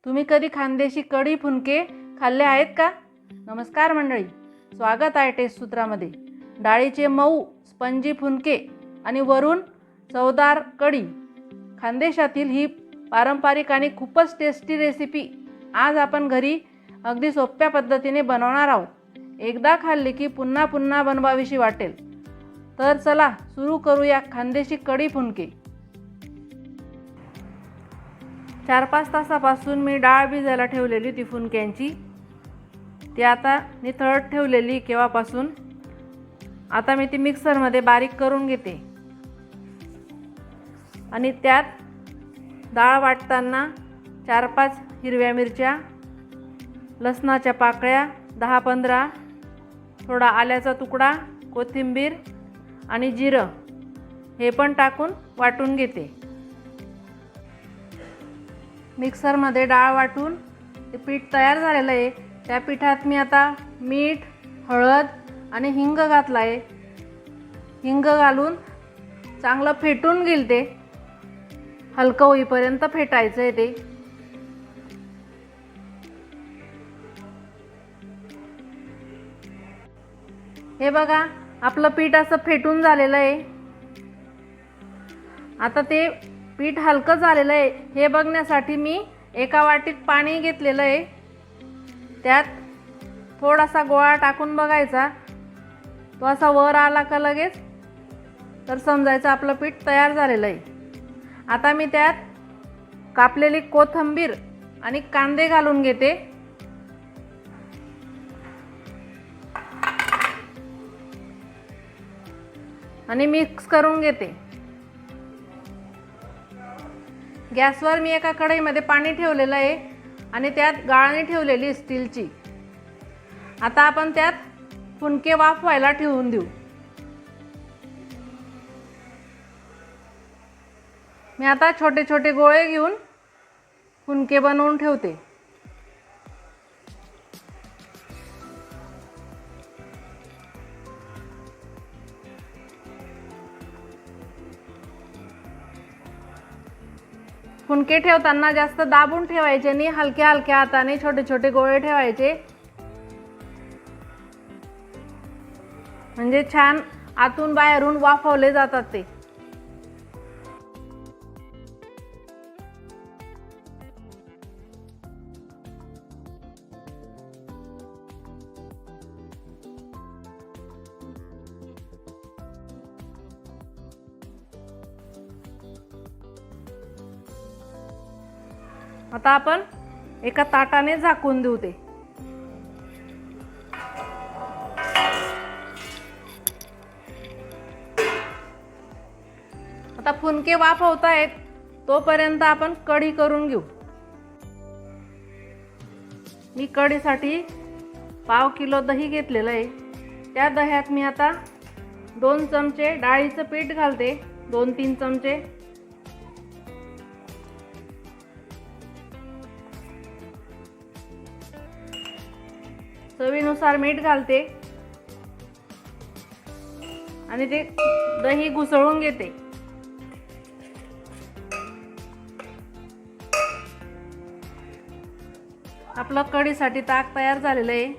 तुम्ही कधी खानदेशी कढी फुनके खाल्ले आहेत का? नमस्कार मंडळी, स्वागत आहे टेस्ट सूत्रामध्ये. डाळीचे मऊ स्पंजी फुनके आणि वरून चवदार कढी. खानदेशातील ही पारंपरिक आणि खूपच टेस्टी रेसिपी आज आपण घरी अगदी सोप्या पद्धतीने बनवणार आहोत. एकदा खाल्ली की पुन्हा पुन्हा बनवावीशी वाटेल. तर चला सुरू करूया खानदेशी कढी फुनके. 4-5 तासापासून मी डाळ भिजायला ठेवलेली ती फुनक्यांची. ती आता निथळत ठेवलेली केव्हापासून. आता मी ती मिक्सरमध्ये बारीक करून घेते आणि त्यात डाळ वाटताना 4-5 हिरव्या मिरच्या, लसणाच्या पाकळ्या 10-15, थोडा आल्याचा तुकडा, कोथिंबीर आणि जिरं हे पण टाकून वाटून घेते. मिक्सरमध्ये डाळ वाटून ते पीठ तयार झालेलं आहे. त्या पिठात मी आता मीठ, हळद आणि हिंग घातला आहे. हिंग घालून चांगलं फेटून घेईल. ते हलकं होईपर्यंत फेटायचं आहे. ते हे बघा, आपलं पीठ असं फेटून झालेलं आहे. आता ते पीठ हलकं झालेलं आहे हे बघण्यासाठी मी एका वाटीत पाणी घेतलेलं आहे. त्यात थोडासा गोळा टाकून बघायचा. तो असा वर आला का लगेच तर समजायचं आपलं पीठ तयार झालेलं आहे. आता मी त्यात कापलेली कोथिंबीर आणि कांदे घालून घेते. आणि मिक्स करून घेते. गॅसवर मी एका कढईमध्ये पाणी ठेवलेलं आहे आणि त्यात गाळणी ठेवलेली स्टीलची. आता आपण त्यात फुनके वाफवायला ठेवून देऊ. मी आता छोटे छोटे गोळे घेऊन फुनके बनवून ठेवते. फुनके ठेवताना जास्त दाबून ठेवायचे नाही, हलक्या हलक्या हाताने छोटे छोटे गोळे ठेवायचे. म्हणजे छान आतून बाहेरून वाफवले जातात ते. आता आपण एका ताटाने झाकून देऊ ते. आता फुनके वाफवतायत तोपर्यंत आपण कढी करून घेऊ. मी कढीसाठी 1/2 किलो दही घेतलेलं आहे. त्या दह्यात मी आता 2 चमचे डाळीचं पीठ घालते. 2-3 चमचे चवीनुसार मीठ घालते आणि ते दही घुसळून घेते. आपलं कढीसाठी ताक तयार झालेलं आहे.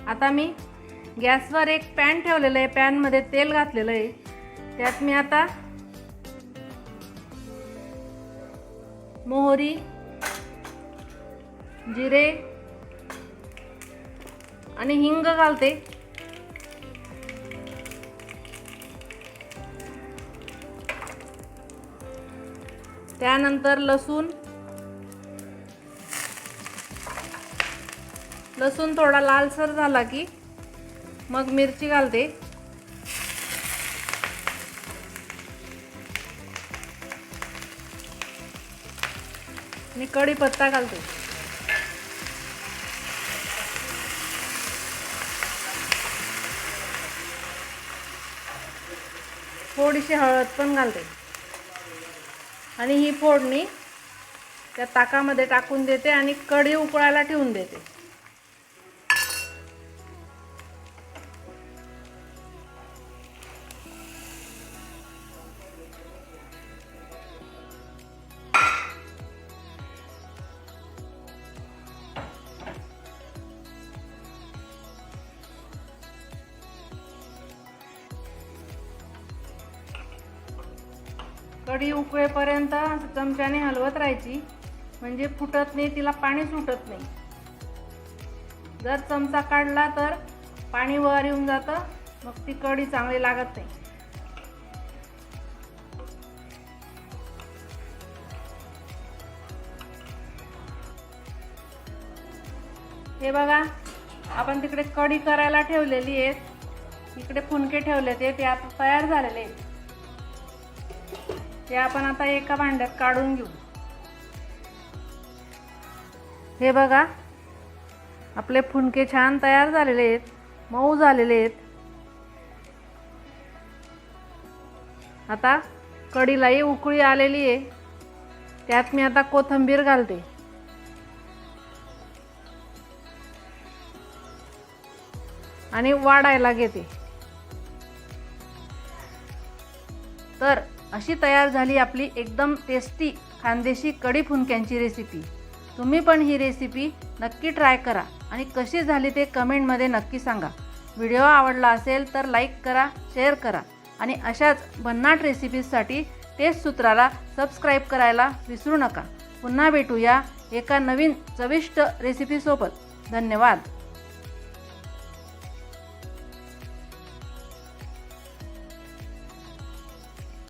आता मी गॅसवर एक पॅन ठेवलेलं आहे. पॅनमध्ये तेल घातलेलं आहे. त्यात मी आता मोहरी, जिरे आणि हिंग घालते. त्यानंतर लसूण थोडा लालसर झाला की मग मिरची घालते. आणि कढीपत्ता घालते. थोडीशी हळद पण घालते आणि ही फोडणी त्या ताकामध्ये टाकून देते आणि कढी उकळायला ठेवून देते. कढी उकळेपर्यंत चमच्याने हलवत राहायची, म्हणजे फुटत नाही, तिला पाणी सुटत नाही. जर चमचा काढला तर पाणी वर येऊन जातं, मग ती कढी चांगली लागत नाही. हे बघा, आपण तिकडे कढी करायला ठेवलेली आहे, इकडे फुनके ठेवले ते आता तयार झालेले आहेत. ते आपण आता एका भांड्यात काढून घेऊ. हे बघा, आपले फुनके छान तयार झालेले आहेत, मऊ झालेले आहेत. आता कढीलाही उकळी आलेली आहे, त्यात मी आता कोथिंबीर घालते. आणि वाढायला घेते. तर अशी तयार झाली आपली एकदम टेस्टी खानदेशी कढी फुनक्यांची रेसिपी. तुम्ही पण ही रेसिपी नक्की ट्राय करा आणि कशी झाली ते कमेंटमध्ये नक्की सांगा. व्हिडिओ आवडला असेल तर लाईक करा, शेअर करा आणि अशाच भन्नाट रेसिपीजसाठी टेस्ट सूत्राला सबस्क्राईब करायला विसरू नका. पुन्हा भेटूया एका नवीन चविष्ट रेसिपीसोबत. धन्यवाद.